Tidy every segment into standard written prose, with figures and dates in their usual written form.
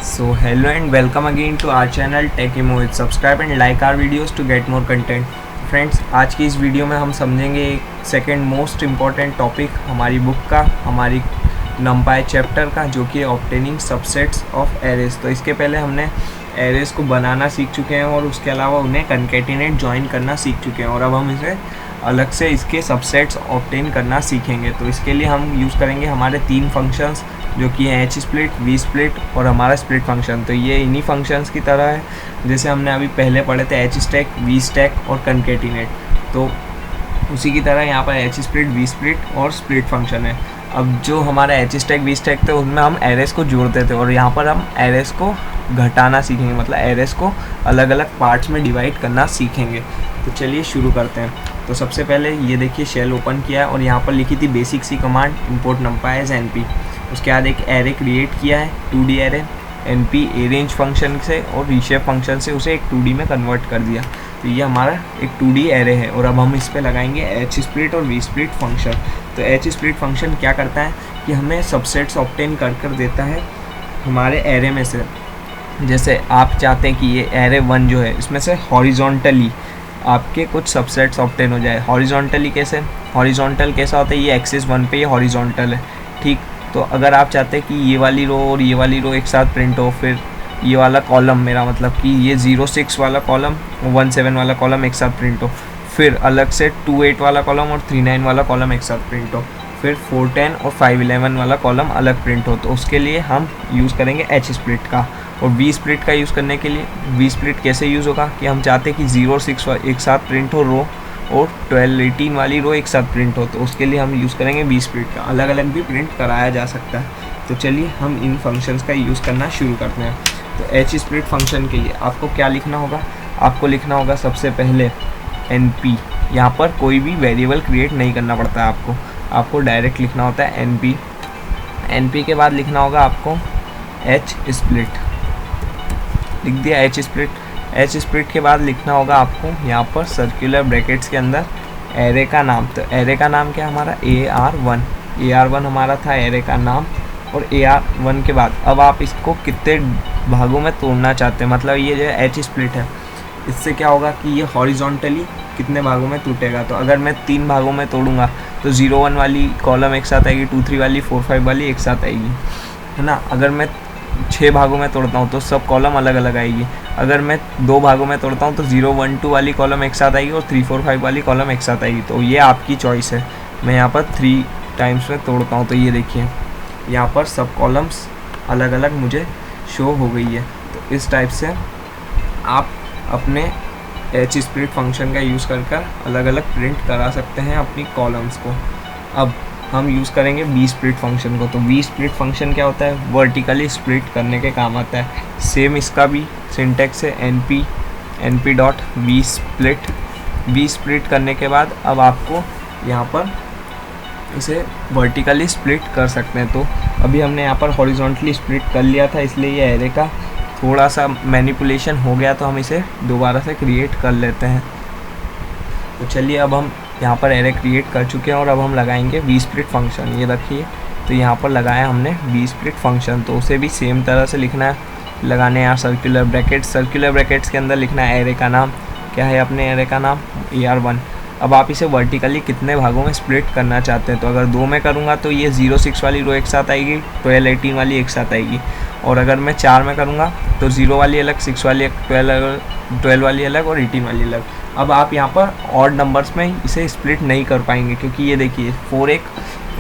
So hello and welcome again to our channel Tech Emo. Subscribe and like our videos to get more content. Friends, आज की इस video में हम समझेंगे एक सेकेंड मोस्ट इम्पॉर्टेंट टॉपिक हमारी book का, हमारी नंपाई चैप्टर का, जो कि ऑब्टेनिंग सबसेट्स ऑफ एरेज। तो इसके पहले हमने एरेज को बनाना सीख चुके हैं और उसके अलावा उन्हें कंकेटिनेट ज्वाइन करना सीख चुके हैं, और अब हम इसे अलग से इसके सबसेट्स ऑब्टेन करना सीखेंगे। तो इसके लिए हम यूज़ करेंगे हमारे तीन फंक्शंस, जो कि है एच स्प्लिट, वी स्प्लिट और हमारा स्प्लिट फंक्शन। तो ये इन्हीं फंक्शंस की तरह है जैसे हमने अभी पहले पढ़े थे एच स्टैक, वी स्टैक और कंकेटिनेट। तो उसी की तरह यहाँ पर एच स्प्लिट, वी स्प्लिट और स्प्लिट फंक्शन है। अब जो हमारा एच स्टैक, वी स्टैक थे उनमें हम एरेस को जोड़ते थे, और यहाँ पर हम एरेस को घटाना सीखेंगे, मतलब एरेस को अलग अलग पार्ट्स में डिवाइड करना सीखेंगे। तो चलिए शुरू करते हैं। तो सबसे पहले ये देखिए शेल ओपन किया है और यहाँ पर लिखी थी बेसिक सी command import NumPy as np. उसके बाद एक एरे क्रिएट किया है 2D array, NP arrange function से और रीशेप फंक्शन से उसे एक 2D में कन्वर्ट कर दिया। तो ये हमारा एक 2D एरे है, और अब हम इस पे लगाएंगे एच स्प्लिट और वी स्प्लिट फंक्शन। तो एच स्प्लिट फंक्शन क्या करता है कि हमें सबसेट्स ऑब्टेन कर देता है हमारे एरे में से। जैसे आप चाहते हैं कि ये एरे 1 जो है इसमें से हॉरिजॉन्टली आपके कुछ सबसेट्स ऑब्टेन हो जाए। हॉरिजॉन्टली कैसे? हॉरिजॉन्टल कैसा होता है? ये एक्सिस 1 पे ये हॉरिजॉन्टल है, ठीक। तो अगर आप चाहते हैं कि ये वाली रो और ये वाली रो एक साथ प्रिंट हो, फिर ये वाला कॉलम, मेरा मतलब कि ये 06 वाला कॉलम और 17 वाला कॉलम एक साथ प्रिंट हो, फिर अलग से 28 वाला कॉलम और 39 वाला कॉलम एक साथ प्रिंट हो, फिर 410 और 511 वाला कॉलम अलग प्रिंट हो, तो उसके लिए हम यूज़ करेंगे एच स्प्लिट का। और वी स्प्लिट का यूज़ करने के लिए वी स्प्लिट कैसे यूज़ होगा कि हम चाहते हैं कि 06 एक साथ प्रिंट हो रो, और 12 18 वाली रो एक साथ प्रिंट हो, तो उसके लिए हम यूज़ करेंगे वी स्प्लिट का। अलग अलग भी प्रिंट कराया जा सकता है। तो चलिए हम इन फंक्शंस का यूज़ करना शुरू करते हैं। तो एच स्प्लिट फंक्शन के लिए आपको क्या लिखना होगा? आपको लिखना होगा सबसे पहले एन पी। यहाँ पर कोई भी वेरिएबल क्रिएट नहीं करना पड़ता है आपको डायरेक्ट लिखना होता है एन पी। एन पी के बाद लिखना होगा आपको एच स्प्लिट, लिख दिया एच स्प्लिट। एच स्प्लिट के बाद लिखना होगा आपको यहाँ पर सर्कुलर ब्रैकेट्स के अंदर एरे का नाम। तो एरे का नाम क्या है हमारा? AR1। AR1 हमारा था एरे का नाम। और AR1 के बाद अब आप इसको कितने भागों में तोड़ना चाहते हैं, मतलब ये जो एच स्प्लिट है इससे क्या होगा कि ये हॉरिजॉन्टली कितने भागों में टूटेगा। तो अगर मैं 3 भागों में तोड़ूंगा तो 01 वाली कॉलम एक साथ आएगी, 23 वाली, 45 वाली एक साथ आएगी, है ना। अगर मैं 6 भागों में तोड़ता हूँ तो सब कॉलम अलग अलग आएगी। अगर मैं 2 भागों में तोड़ता हूँ तो 0 1 2 वाली कॉलम एक साथ आएगी और 3 4 5 वाली कॉलम एक साथ आएगी। तो ये आपकी चॉइस है। मैं यहाँ पर 3 टाइम्स में तोड़ता हूँ, तो ये देखिए यहाँ पर सब कॉलम्स अलग अलग मुझे शो हो गई है। तो इस टाइप से आप अपने एच स्प्लिट फंक्शन का यूज़ कर अलग अलग प्रिंट करा सकते हैं अपनी कॉलम्स को। अब हम यूज़ करेंगे वी स्प्लिट फंक्शन को। तो वी स्प्लिट फंक्शन क्या होता है? वर्टिकली स्प्लिट करने के काम आता है। सेम इसका भी सिंटेक्स है N P dot V split. V split करने के बाद अब आपको यहाँ पर इसे वर्टिकली स्प्लिट कर सकते हैं। तो अभी हमने यहाँ पर हॉरिजॉन्टली स्प्लिट कर लिया था, इसलिए ये एरे का थोड़ा सा मैनिपुलेशन हो गया, तो हम इसे दोबारा से क्रिएट कर लेते हैं। तो चलिए अब हम यहाँ पर एरे क्रिएट कर चुके हैं और अब हम लगाएंगे वी स्प्लिट फंक्शन। ये रखिए, तो यहाँ पर लगाया हमने वी स्प्लिट फंक्शन। तो उसे भी सेम तरह से लिखना है, लगाने यहाँ सर्कुलर ब्रैकेट्स। सर्कुलर ब्रैकेट्स के अंदर लिखना है एरे का नाम। क्या है अपने एरे का नाम? AR1। अब आप इसे वर्टिकली कितने भागों में स्प्लिट करना चाहते हैं? तो अगर 2 में करूँगा तो ये 06 वाली रो एक साथ आएगी, 12 18 वाली एक साथ आएगी। और अगर मैं 4 में करूँगा तो 0 वाली अलग, 6 वाली अलग, 12 वाली अलग और 18 वाली अलग। अब आप यहाँ पर ऑड नंबर्स में इसे स्प्लिट नहीं कर पाएंगे, क्योंकि ये देखिए 4 एक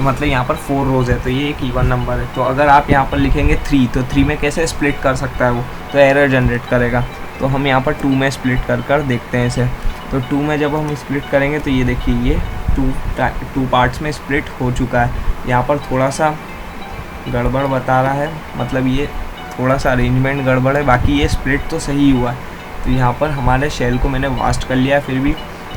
मतलब यहाँ पर 4 रोज़ है, तो ये एक इवन नंबर है। तो अगर आप यहाँ पर लिखेंगे 3, तो 3 में कैसे स्प्लिट कर सकता है वो? तो एरर जनरेट करेगा। तो हम यहाँ पर 2 में स्प्लिट कर देखते हैं इसे। तो 2 में जब हम स्प्लिट करेंगे तो ये देखिए ये 2 पार्ट्स में स्प्लिट हो चुका है। यहाँ पर थोड़ा सा गड़बड़ बता रहा है, मतलब ये थोड़ा सा अरेंजमेंट गड़बड़ है, बाकी ये स्प्लिट तो सही हुआ है। तो यहाँ पर हमारे शेल को मैंने वास्ट कर लिया है, फिर भी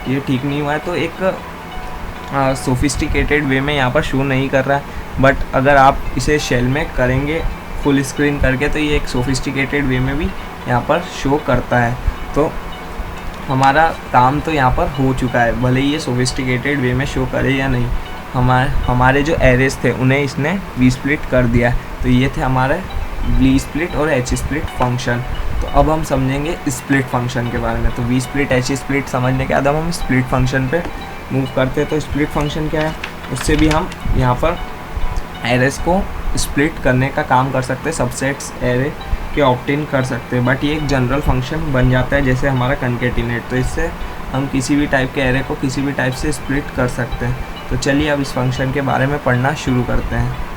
ये ठीक नहीं हुआ है। तो एक सोफिस्टिकेटेड वे में यहाँ पर शो नहीं कर रहा है, बट अगर आप इसे शेल में करेंगे फुल स्क्रीन करके तो ये एक सोफिस्टिकेटेड वे में भी यहाँ पर शो करता है। तो हमारा काम तो यहाँ पर हो चुका है, भले ही ये सोफिस्टिकेटेड वे में शो करे या नहीं। हमारे जो एरेज थे उन्हें इसने वी स्प्लिट कर दिया है। तो ये थे हमारे वी स्प्लिट और एच स्प्लिट फंक्शन। तो अब हम समझेंगे स्प्लिट फंक्शन के बारे में। तो वी स्प्लिट एच स्प्लिट समझने के बाद अब हम स्प्लिट फंक्शन पे मूव करते हैं। तो स्प्लिट फंक्शन क्या है, उससे भी हम यहाँ पर एरेस को स्प्लिट करने का काम कर सकते हैं, सबसेट्स एरे के ऑब्टेन कर सकते हैं। बट ये एक जनरल फंक्शन बन जाता है जैसे हमारा कंकेटिनेट। तो इससे हम किसी भी टाइप के एरे को किसी भी टाइप से स्प्लिट कर सकते हैं। तो चलिए अब इस फंक्शन के बारे में पढ़ना शुरू करते हैं।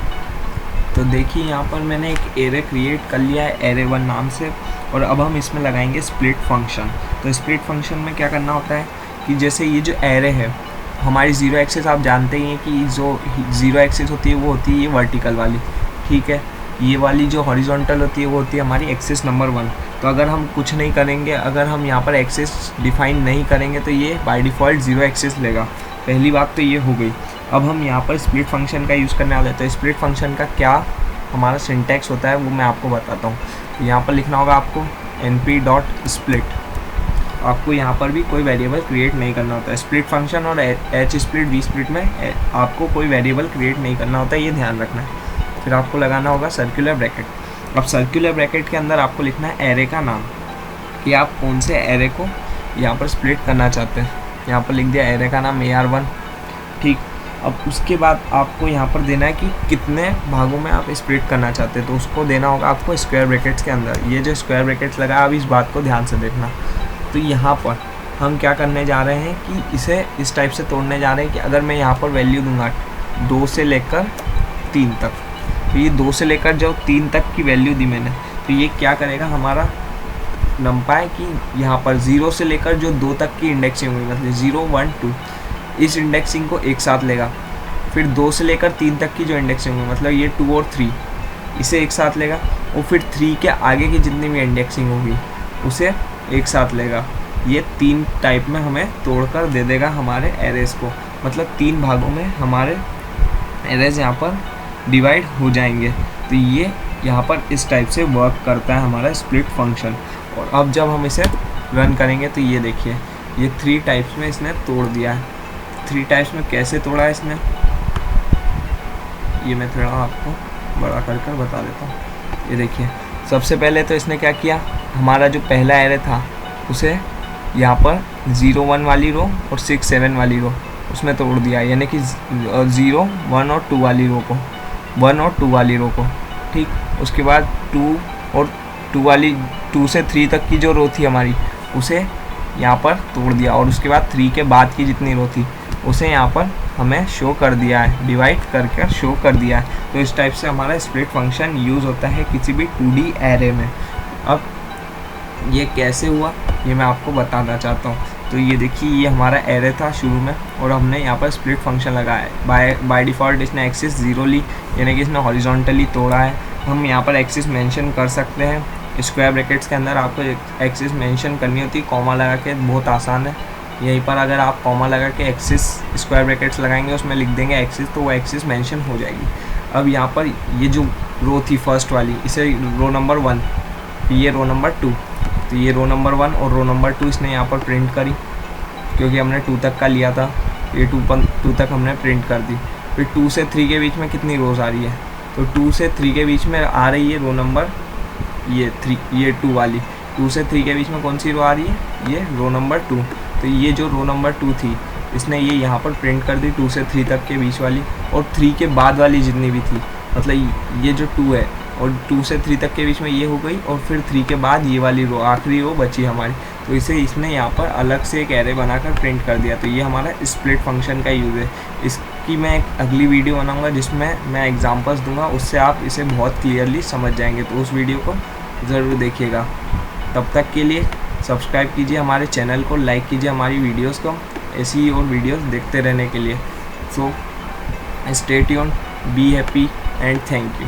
तो देखिए यहाँ पर मैंने एक एरे क्रिएट कर लिया है एरे 1 नाम से, और अब हम इसमें लगाएंगे स्प्लिट फंक्शन। तो स्प्लिट फंक्शन में क्या करना होता है कि जैसे ये जो एरे है हमारी जीरो एक्सिस, आप जानते ही हैं कि जो जीरो एक्सिस होती है वो होती है ये वर्टिकल वाली, ठीक है। ये वाली जो हॉरिजॉन्टल होती है वो होती है हमारी एक्सिस नंबर 1। तो अगर हम कुछ नहीं करेंगे, अगर हम यहाँ पर एक्सिस डिफाइन नहीं करेंगे तो ये बाय डिफ़ॉल्ट जीरो एक्सिस लेगा। पहली बात तो ये हो गई। अब हम यहाँ पर स्प्लिट फंक्शन का यूज़ करने वाले हैं। तो स्प्लिट फंक्शन का क्या हमारा सिंटैक्स होता है वो मैं आपको बताता हूँ। तो यहाँ पर लिखना होगा आपको np.split। आपको यहाँ पर भी कोई वेरिएबल क्रिएट नहीं करना होता है। स्प्लिट फंक्शन और एच स्प्लिट वी स्प्लिट में आपको कोई वेरिएबल क्रिएट नहीं करना होता है, ये ध्यान रखना है। फिर आपको लगाना होगा सर्कुलर ब्रैकेट। अब सर्कुलर ब्रैकेट के अंदर आपको लिखना है एरे का नाम, कि आप कौन से एरे को यहाँ पर स्प्लिट करना चाहते हैं। यहाँ पर लिख दिया एरे का नाम AR1, ठीक। अब उसके बाद आपको यहाँ पर देना है कि कितने भागों में आप स्प्लिट करना चाहते हैं। तो उसको देना होगा आपको स्क्वायर ब्रैकेट्स के अंदर। ये जो स्क्वायर ब्रैकेट्स लगा, अब इस बात को ध्यान से देखना। तो यहाँ पर हम क्या करने जा रहे हैं कि इसे इस टाइप से तोड़ने जा रहे हैं कि अगर मैं यहाँ पर वैल्यू दूंगा 2 से लेकर 3 तक, तो ये 2 से लेकर जो 3 तक की वैल्यू दी मैंने, तो ये क्या करेगा हमारा नंपाई कि यहाँ पर 0 से लेकर जो 2 तक की इंडेक्सिंग हुई, मतलब 0 1 2, इस इंडेक्सिंग को एक साथ लेगा। फिर 2 से लेकर 3 तक की जो इंडेक्सिंग हुई, मतलब ये 2 और 3, इसे एक साथ लेगा। और फिर 3 के आगे की जितनी भी इंडेक्सिंग होगी उसे एक साथ लेगा। ये 3 टाइप में हमें तोड़कर दे देगा हमारे एरेज को, मतलब 3 भागों में हमारे एरेज यहाँ पर डिवाइड हो जाएंगे। तो ये यहाँ पर इस टाइप से वर्क करता है हमारा स्प्लिट फंक्शन। और अब जब हम इसे रन करेंगे तो ये देखिए, ये 3 टाइप्स में इसने तोड़ दिया है। 3 टाइप्स में कैसे तोड़ा है इसने, ये मैं थोड़ा आपको बड़ा कर बता देता हूँ। ये देखिए, सबसे पहले तो इसने क्या किया, हमारा जो पहला एरे था उसे यहाँ पर 0 1 वाली रो और 6 7 वाली रो उसमें तोड़ दिया, यानी कि 0 1 और 2 वाली रो को, 1 और 2 वाली रो को, ठीक। उसके बाद 2 और 2 वाली 2 से 3 तक की जो रो थी हमारी उसे यहाँ पर तोड़ दिया। और उसके बाद 3 के बाद की जितनी रो थी उसे यहाँ पर हमें शो कर दिया है, डिवाइड करके शो कर दिया है। तो इस टाइप से हमारा स्प्लिट फंक्शन यूज़ होता है किसी भी 2D एरे में। अब ये कैसे हुआ ये मैं आपको बताना चाहता हूँ। तो ये देखिए, ये हमारा एरे था शुरू में और हमने यहाँ पर स्प्लिट फंक्शन लगाया है। बाय डिफ़ॉल्ट इसने एक्सिस 0 ली, यानी कि इसने हॉरिजॉन्टली तोड़ा है। हम यहाँ पर एक्सिस मेंशन कर सकते हैं। स्क्वायर ब्रैकेट्स के अंदर आपको एक्सिस मेंशन करनी होती है, कॉमा लगा के, बहुत आसान है। यहीं पर अगर आप कॉमा लगा के एक्सिस स्क्वायर ब्रैकेट्स लगाएंगे, उसमें लिख देंगे एक्सिस, तो वो एक्सिस मेंशन हो जाएगी। अब यहाँ पर ये जो रो थी फर्स्ट वाली, इसे रो नंबर 1, ये रो नंबर 2, तो ये रो नंबर 1 और रो नंबर 2 इसने यहाँ पर प्रिंट करी, क्योंकि हमने 2 तक का लिया था। ये 2 तक हमने प्रिंट कर दी। फिर 2 से 3 के बीच में कितनी रोज़ आ रही है, तो 2 से 3 के बीच में आ रही है रो नंबर ये 3, ये 2 वाली। 2 से 3 के बीच में कौन सी रो आ रही है, ये रो नंबर 2। तो ये जो रो नंबर 2 थी इसने ये यहाँ पर प्रिंट कर दी 2 से 3 तक के बीच वाली, और 3 के बाद वाली जितनी भी थी, मतलब ये जो 2 है और 2 से 3 तक के बीच में ये हो गई, और फिर 3 के बाद ये वाली रो, आखिरी रो बची हमारी। तो इसे इसने यहाँ पर अलग से एक एरे बनाकर प्रिंट कर दिया। तो ये हमारा स्प्लिट फंक्शन का यूज़ है। इसकी मैं एक अगली वीडियो बनाऊँगा जिसमें मैं एग्जांपल्स दूंगा, उससे आप इसे बहुत क्लियरली समझ जाएंगे। तो उस वीडियो को ज़रूर देखिएगा। तब तक के लिए सब्सक्राइब कीजिए हमारे चैनल को, लाइक कीजिए हमारी वीडियोस को, ऐसी ही और वीडियोस देखते रहने के लिए। So stay tuned, be happy and thank you.